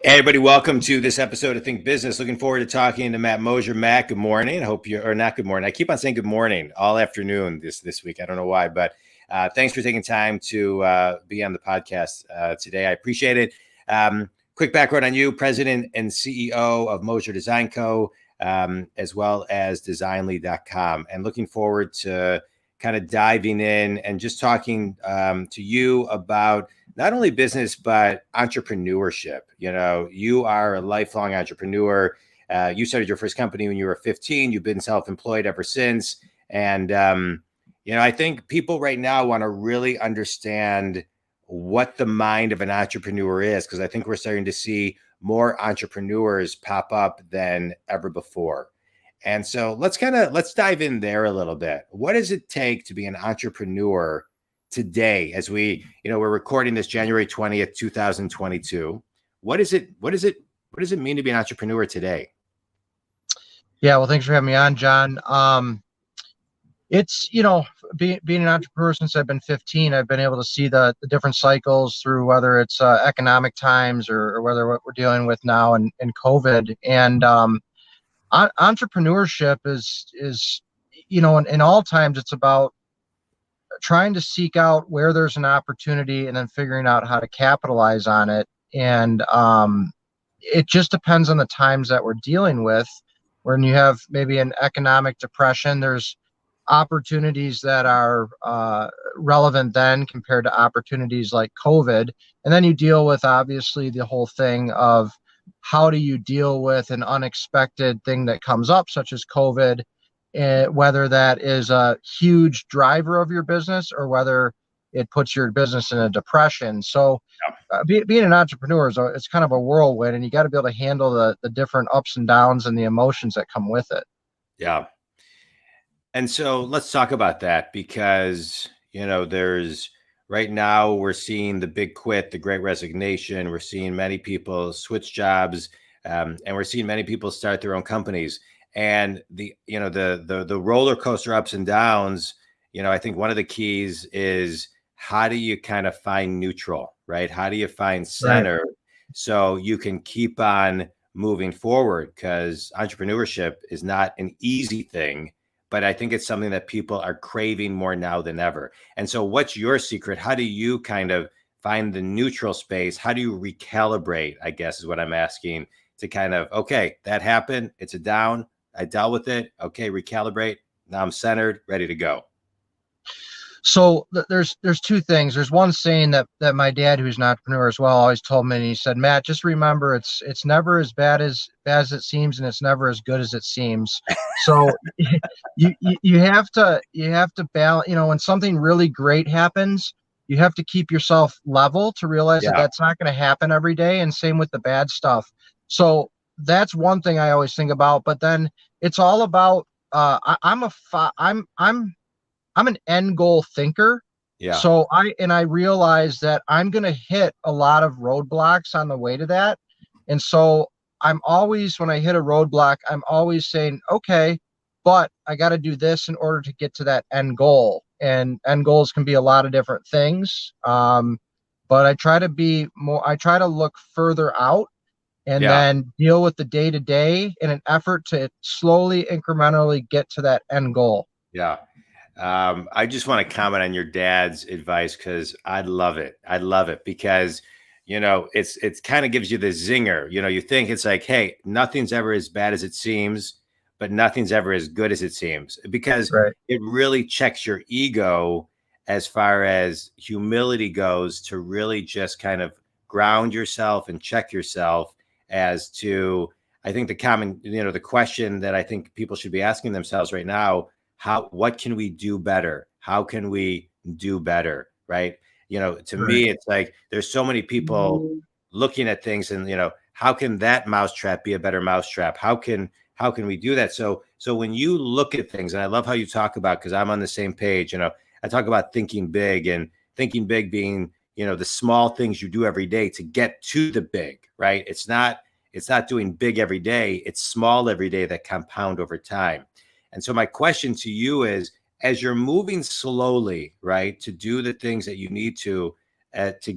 Hey everybody, welcome to this episode of Think Business. Looking forward to talking to Matt Mosher. Matt, good morning. I hope you're, or not good morning. I keep on saying good morning all afternoon this week. I don't know why, but thanks for taking time to be on the podcast today. I appreciate it. Quick background on you: President and CEO of Mosher Design Co., as well as Dzinly.com. And looking forward to kind of diving in and just talking to you about not only business, but entrepreneurship. You know, you are a lifelong entrepreneur. You started your first company when you were 15. You've been self-employed ever since. And, I think people right now want to really understand what the mind of an entrepreneur is, because I think we're starting to see more entrepreneurs pop up than ever before. And so let's dive in there a little bit. What does it take to be an entrepreneur today, as we're recording this January 20th, 2022? What does it mean to be an entrepreneur today? Yeah, well, thanks for having me on, John. It's, being an entrepreneur since I've been 15, I've been able to see the different cycles through, whether it's economic times or whether what we're dealing with now in COVID. And entrepreneurship is in all times, it's about trying to seek out where there's an opportunity and then figuring out how to capitalize on it. And it just depends on the times that we're dealing with. When you have maybe an economic depression, there's opportunities that are relevant then compared to opportunities like COVID. And then you deal with, obviously, the whole thing of how do you deal with an unexpected thing that comes up, such as COVID, whether that is a huge driver of your business or whether it puts your business in a depression. So being an entrepreneur it's kind of a whirlwind, and you got to be able to handle the different ups and downs and the emotions that come with it. Yeah. And so let's talk about that, because, there's right now we're seeing the big quit, the great resignation. We're seeing many people switch jobs, and we're seeing many people start their own companies. And the roller coaster ups and downs, I think one of the keys is, how do you kind of find neutral, right? How do you find center, right, so you can keep on moving forward? Because entrepreneurship is not an easy thing, but I think it's something that people are craving more now than ever. And so what's your secret? How do you kind of find the neutral space? How do you recalibrate, I guess is what I'm asking, to kind of, okay, that happened. It's a down. I dealt with it. Okay, recalibrate. Now I'm centered, ready to go. So there's two things. There's one saying that my dad, who's an entrepreneur as well, always told me, and he said, Matt, just remember, it's never as bad as it seems, and it's never as good as it seems. So you have to balance. When something really great happens, you have to keep yourself level to realize that that's not going to happen every day, and same with the bad stuff. So that's one thing I always think about. But then it's all about I'm an end goal thinker. Yeah. So I realize that I'm going to hit a lot of roadblocks on the way to that. And so I'm always, when I hit a roadblock, I'm always saying, okay, but I got to do this in order to get to that end goal. And end goals can be a lot of different things. But I try to look further out and then deal with the day to day in an effort to slowly, incrementally get to that end goal. Yeah. I just want to comment on your dad's advice, because I love it. I love it because, it's kind of gives you the zinger. You think it's like, hey, nothing's ever as bad as it seems, but nothing's ever as good as it seems, because it really checks your ego as far as humility goes, to really just kind of ground yourself and check yourself as to, I think the question that I think people should be asking themselves right now: what can we do better? How can we do better? Right. To me, it's like, there's so many people looking at things and, how can that mousetrap be a better mousetrap? How can we do that? So when you look at things, and I love how you talk about, because I'm on the same page, I talk about thinking big, and thinking big being, the small things you do every day to get to the big, right? It's not doing big every day. It's small every day that compound over time. And so my question to you is, as you're moving slowly, right, to do the things that you need to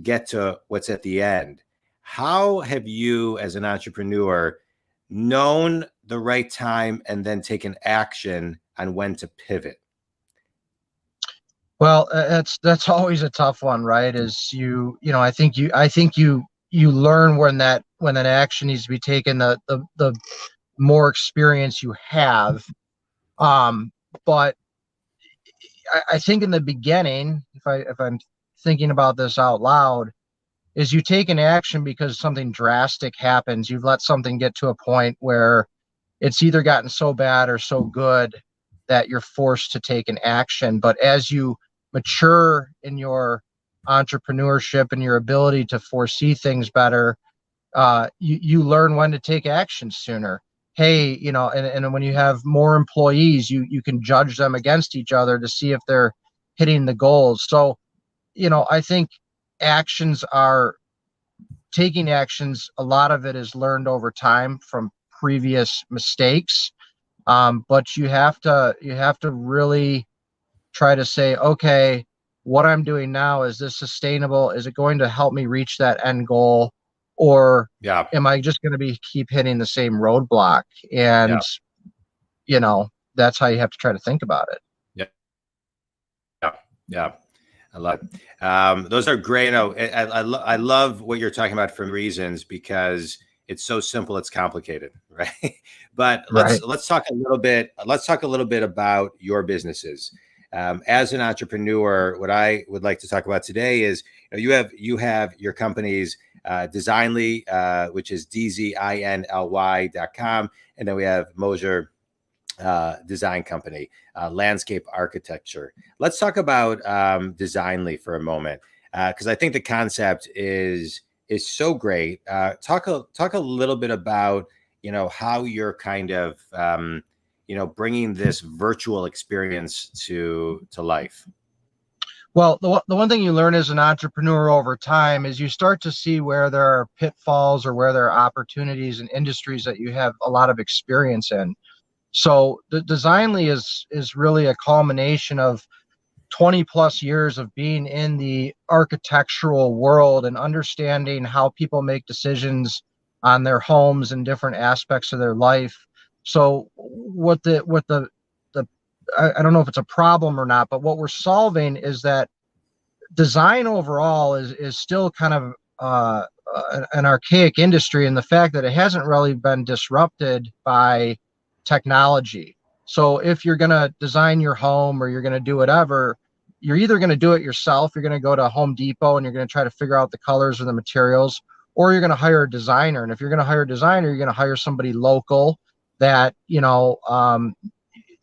get to what's at the end, How have you, as an entrepreneur, known the right time and then taken action on when to pivot? Well, that's always a tough one, right? Is I think you learn when that action needs to be taken, the more experience you have. Um, but I think in the beginning, if I'm thinking about this out loud, is you take an action because something drastic happens. You've let something get to a point where it's either gotten so bad or so good that you're forced to take an action. But as you mature in your entrepreneurship and your ability to foresee things better, you learn when to take action sooner. Hey, and when you have more employees, you can judge them against each other to see if they're hitting the goals. So, I think actions are taking actions. A lot of it is learned over time from previous mistakes. But you have to really try to say, okay, what I'm doing now, is this sustainable? Is it going to help me reach that end goal? Or Yeah. am I just going to keep hitting the same roadblock? And, Yeah. that's how you have to try to think about it. Yeah. Yeah. I love it. Those are great. I love what you're talking about for reasons, because it's so simple, it's complicated, right? But Right. let's talk a little bit. Let's talk a little bit about your businesses. As an entrepreneur, what I would like to talk about today is, you have your companies, Dzinly, which is DZINLY.com, and then we have Mosher design company, landscape architecture. Let's talk about Dzinly for a moment, because I think the concept is so great. Talk a little bit about how you're kind of bringing this virtual experience to life. Well, the one thing you learn as an entrepreneur over time is you start to see where there are pitfalls or where there are opportunities in industries that you have a lot of experience in. So the Designly is really a culmination of 20 plus years of being in the architectural world and understanding how people make decisions on their homes and different aspects of their life. So the I don't know if it's a problem or not, but what we're solving is that design overall is still kind of an archaic industry, and the fact that it hasn't really been disrupted by technology. So if you're going to design your home or you're going to do whatever, you're either going to do it yourself, you're going to go to Home Depot and you're going to try to figure out the colors or the materials, or you're going to hire a designer. And if you're going to hire a designer, you're going to hire somebody local that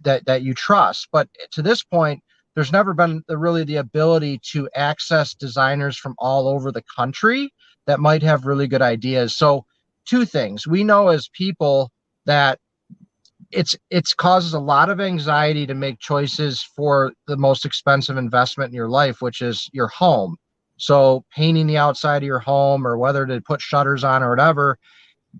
that you trust. But to this point, there's never been really the ability to access designers from all over the country that might have really good ideas. So two things. We know as people that it's causes a lot of anxiety to make choices for the most expensive investment in your life, which is your home. So painting the outside of your home, or whether to put shutters on or whatever,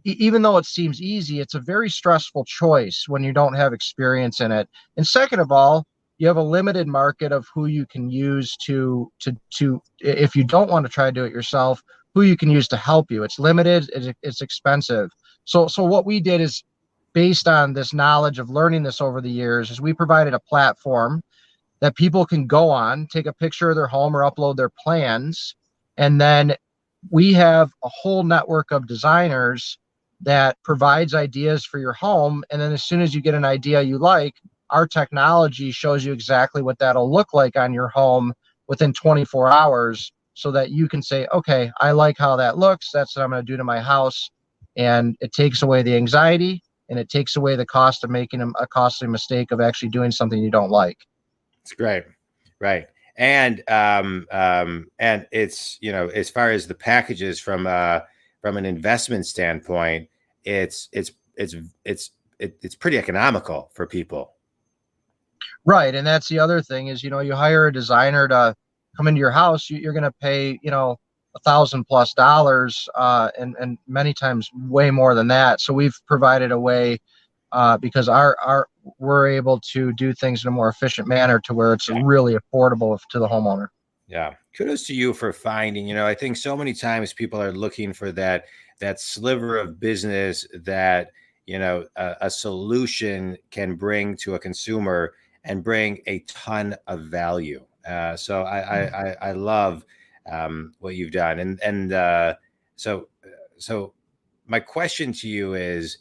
even though it seems easy, it's a very stressful choice when you don't have experience in it. And second of all, you have a limited market of who you can use to if you don't want to try to do it yourself, who you can use to help you. It's limited, it's expensive. So what we did is, based on this knowledge of learning this over the years, is we provided a platform that people can go on, take a picture of their home or upload their plans, and then we have a whole network of designers that provides ideas for your home. And then as soon as you get an idea you like, our technology shows you exactly what that'll look like on your home within 24 hours, so that you can say, okay, I like how that looks. That's what I'm going to do to my house. And it takes away the anxiety, and it takes away the cost of making a costly mistake of actually doing something you don't like. It's great, right? And it's as far as the packages from an investment standpoint, it's pretty economical for people. Right. And that's the other thing is, you hire a designer to come into your house, you're going to pay, $1,000+ and many times way more than that. So we've provided a way, because we're able to do things in a more efficient manner to where it's Yeah. really affordable to the homeowner. Yeah. Kudos to you for finding, I think so many times people are looking for that sliver of business that, a solution can bring to a consumer and bring a ton of value. So I love what you've done. So so my question to you is,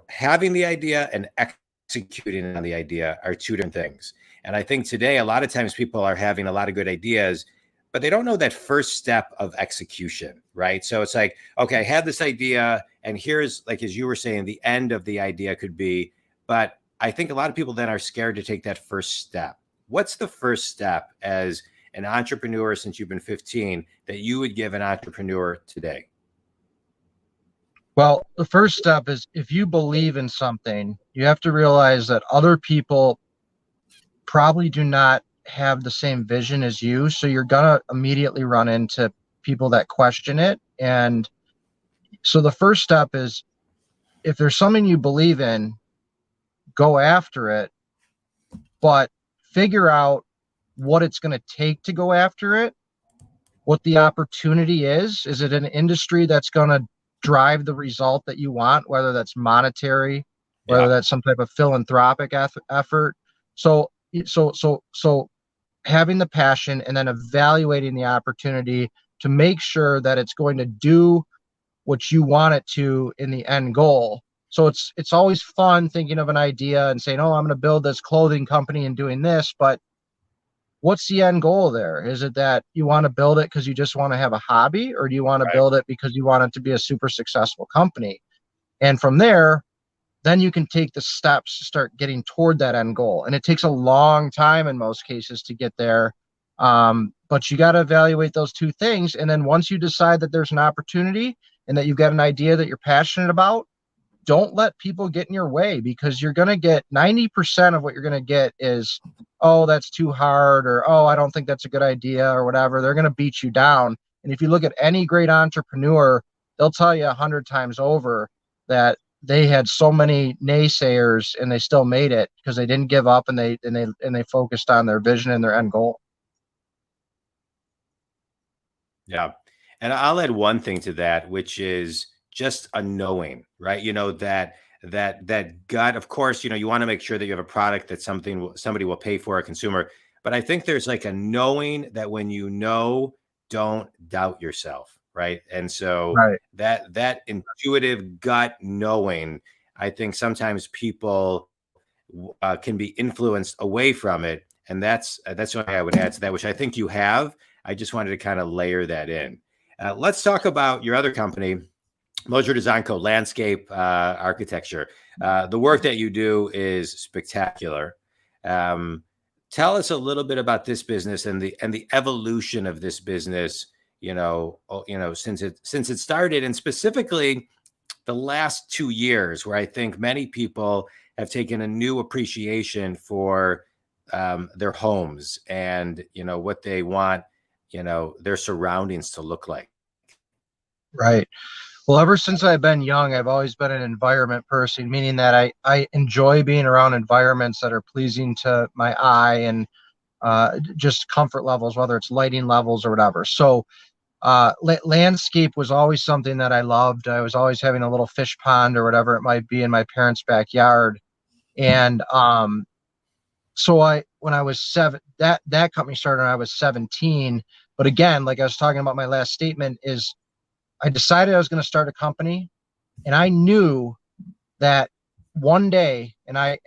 having the idea and executing on the idea are two different things. And I think today, a lot of times people are having a lot of good ideas, but they don't know that first step of execution, right? So it's like, okay, I had this idea, and here's, like, as you were saying, the end of the idea could be, but I think a lot of people then are scared to take that first step. What's the first step as an entrepreneur since you've been 15 that you would give an entrepreneur today? Well, the first step is, if you believe in something, you have to realize that other people probably do not have the same vision as you. So you're going to immediately run into people that question it. And so the first step is, if there's something you believe in, go after it, but figure out what it's going to take to go after it, what the opportunity is. Is it an industry that's going to drive the result that you want, whether that's monetary, whether Yeah. that's some type of philanthropic effort? So having the passion and then evaluating the opportunity to make sure that it's going to do what you want it to in the end goal. So it's always fun thinking of an idea and saying, oh, I'm going to build this clothing company and doing this, but what's the end goal there? Is it that you want to build it because you just want to have a hobby, or do you want to Right. build it because you want it to be a super successful company? And from there, then you can take the steps to start getting toward that end goal. And it takes a long time in most cases to get there. But you got to evaluate those two things. And then once you decide that there's an opportunity and that you've got an idea that you're passionate about, don't let people get in your way, because you're going to get 90% of what you're going to get is, oh, that's too hard, or, oh, I don't think that's a good idea, or whatever. They're going to beat you down. And if you look at any great entrepreneur, they'll tell you 100 times over that they had so many naysayers and they still made it because they didn't give up, and they focused on their vision and their end goal. Yeah. And I'll add one thing to that, which is just a knowing, right? That gut, of course, you want to make sure that you have a product that somebody will pay for, a consumer. But I think there's like a knowing that when don't doubt yourself, right? And so Right. that intuitive gut knowing, I think sometimes people can be influenced away from it. And that's the only thing I would add to that, which I think you have. I just wanted to kind of layer that in. Let's talk about your other company, Mosher Design Co. Landscape Architecture. The work that you do is spectacular. Tell us a little bit about this business and the evolution of this business. Since it started, and specifically the last 2 years, where I think many people have taken a new appreciation for their homes and what they want their surroundings to look like. Right. Well, ever since I've been young, I've always been an environment person, meaning that I enjoy being around environments that are pleasing to my eye, and just comfort levels, whether it's lighting levels or whatever. So landscape was always something that I loved. I was always having a little fish pond or whatever it might be in my parents' backyard. And so when I was that company started when I was 17. But again, like I was talking about, my last statement is, I decided I was going to start a company, and I knew that one day, and I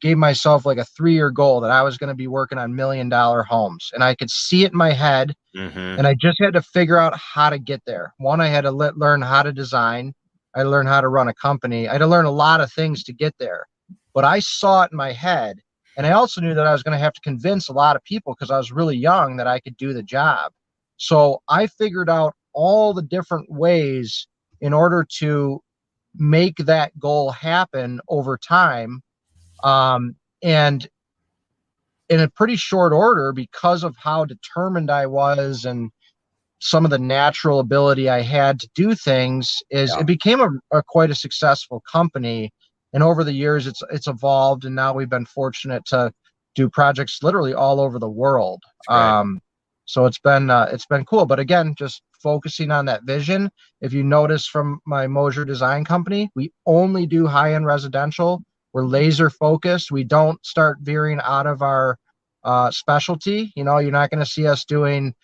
gave myself like a 3-year goal, that I was going to be working on $1 million homes, and I could see it in my head. Mm-hmm. And I just had to figure out how to get there. One, I had to learn how to design. I had to learn how to run a company. I had to learn a lot of things to get there, but I saw it in my head. And I also knew that I was going to have to convince a lot of people, because I was really young, that I could do the job. So I figured out all the different ways in order to make that goal happen over time. And in a pretty short order, because of how determined I was and some of the natural ability I had to do things, it became a quite a successful company. And over the years, it's evolved, and now we've been fortunate to do projects literally all over the world. Right. So it's been cool. But again, just focusing on that vision. If you notice from my Mosher design company, we only do high-end residential. We're laser focused. We don't start veering out of our specialty. You know, you're not going to see us doing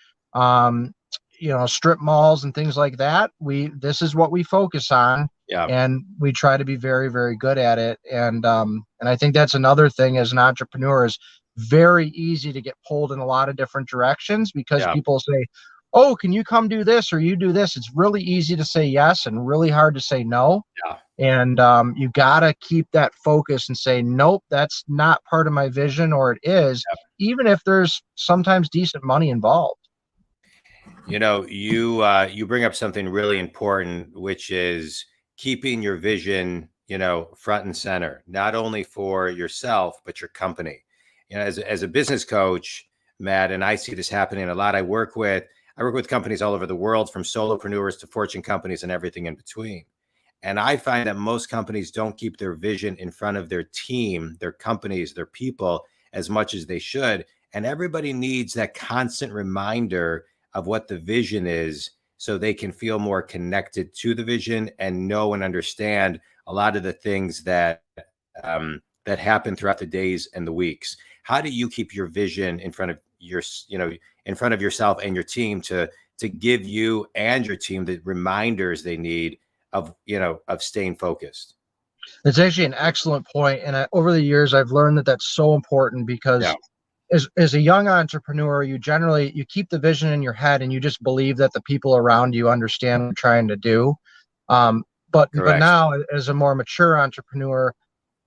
strip malls and things like that. This is what we focus on, Yeah. and we try to be very, very good at it. And I think that's another thing as an entrepreneur is very easy to get pulled in a lot of different directions because Yeah. people say, "Oh, can you come do this or you do this?" It's really easy to say yes and really hard to say no. Yeah. And you gotta keep that focus and say, "Nope, that's not part of my vision," or it is, even if there's sometimes decent money involved. You know, you bring up something really important, which is keeping your vision, front and center, not only for yourself but your company. You know, as a business coach, Matt, and I see this happening a lot. I work with companies all over the world, from solopreneurs to Fortune companies and everything in between. And I find that most companies don't keep their vision in front of their team, their companies, their people as much as they should. And everybody needs that constant reminder of what the vision is so they can feel more connected to the vision and know and understand a lot of the things that that happen throughout the days and the weeks. How do you keep your vision in front of in front of yourself and your team to give you and your team the reminders they need of staying focused? It's actually an excellent point, and over the years, I've learned that that's so important because Yeah. As a young entrepreneur, you keep the vision in your head and you just believe that the people around you understand what you're trying to do. But Correct. now, as a more mature entrepreneur,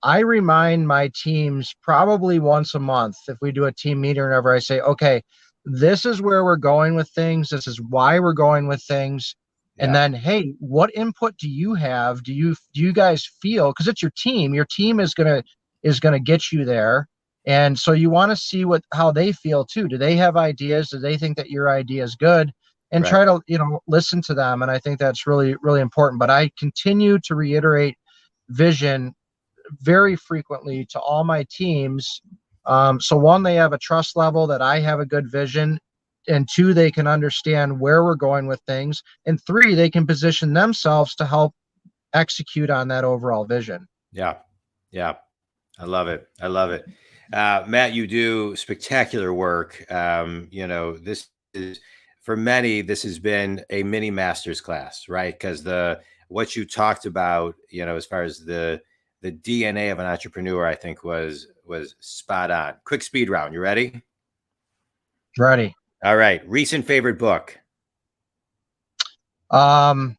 I remind my teams probably once a month if we do a team meeting or whatever. I say, okay, this is where we're going with things. This is why we're going with things. And Yeah. then, hey, what input do you have? Do you guys feel, because it's your team? Your team is gonna get you there, and so you want to see how they feel too. Do they have ideas? Do they think that your idea is good? And Right. try to listen to them. And I think that's really, really important. But I continue to reiterate vision very frequently to all my teams. So one, they have a trust level that I have a good vision, and two, they can understand where we're going with things, and three, they can position themselves to help execute on that overall vision. Yeah. Yeah. I love it. I love it. Matt, you do spectacular work. This is, for many, this has been a mini master's class, right? Because what you talked about, as far as the DNA of an entrepreneur, I think was spot on. Quick speed round. You ready? Ready. All right. Recent favorite book? Gosh,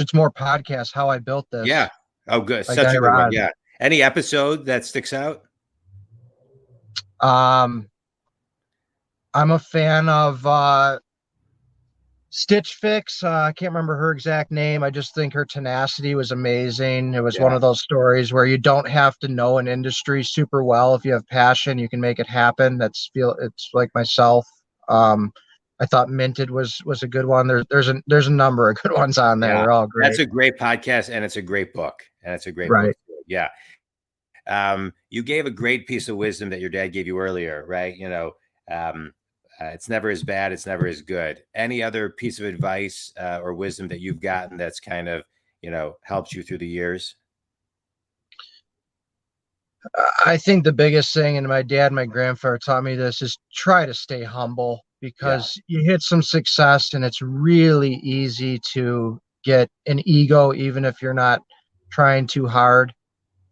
it's more podcasts. How I Built This. Yeah. Oh, good. By Such Guy a good one. Raz. Yeah. Any episode that sticks out? I'm a fan of Stitch Fix. I can't remember her exact name. I just think her tenacity was amazing. It was one Yeah. of those stories where you don't have to know an industry super well. If you have passion, you can make it happen. It's like myself. I thought Minted was a good one. There's a number of good ones on there. Yeah. They're all great. That's a great podcast, and it's a great book. Right. Yeah. You gave a great piece of wisdom that your dad gave you earlier, right? It's never as bad, it's never as good. Any other piece of advice or wisdom that you've gotten that's kind of, helped you through the years? I think the biggest thing, and my dad and my grandfather taught me this, is try to stay humble, because you hit some success and it's really easy to get an ego, even if you're not trying too hard.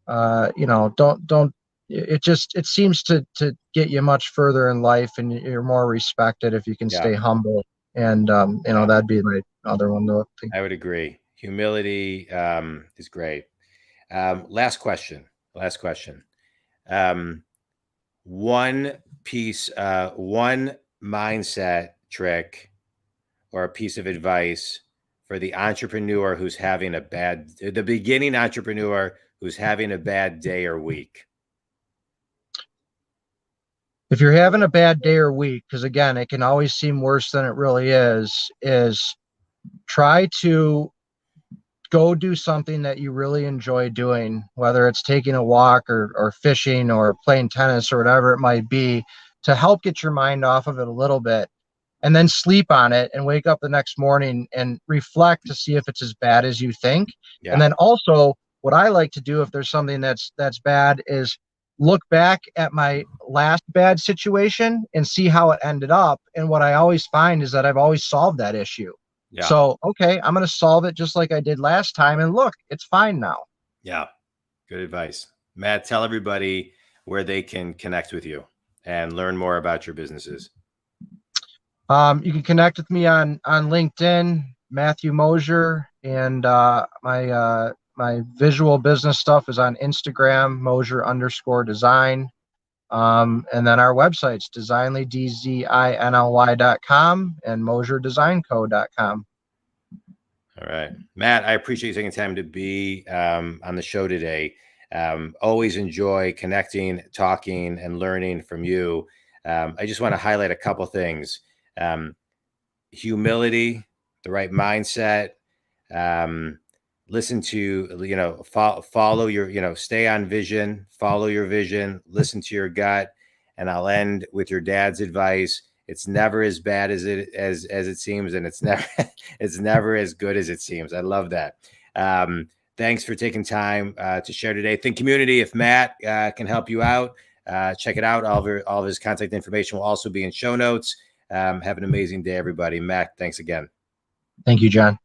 Don't it seems to get you much further in life, and you're more respected if you can stay humble. And that'd be my other one to think. I would agree. Humility is great. Last question. One mindset trick or a piece of advice for the beginning entrepreneur who's having a bad day or week. If you're having a bad day or week, because again, it can always seem worse than it really is try to go do something that you really enjoy doing, whether it's taking a walk or fishing or playing tennis or whatever it might be, to help get your mind off of it a little bit, and then sleep on it and wake up the next morning and reflect to see if it's as bad as you think. Yeah. And then also what I like to do if there's something that's bad is look back at my last bad situation and see how it ended up. And what I always find is that I've always solved that issue. Yeah. So, okay, I'm going to solve it just like I did last time. And look, it's fine now. Yeah. Good advice. Matt, tell everybody where they can connect with you and learn more about your businesses. You can connect with me on LinkedIn, Matthew Mosher, and my visual business stuff is on Instagram, Mosher_design. And then our website's Dzinly, DZINLY.com and MosherDesignCo.com. All right. Matt, I appreciate you taking time to be on the show today. Always enjoy connecting, talking, and learning from you. I just want to highlight a couple things. Humility, the right mindset, listen to, follow your, stay on vision, follow your vision, listen to your gut. And I'll end with your dad's advice. It's never as bad as it seems, and it's never as good as it seems. I love that. Thanks for taking time to share today. Think community, if Matt can help you out, check it out. All of his contact information will also be in show notes. Have an amazing day, everybody. Matt, thanks again. Thank you, John.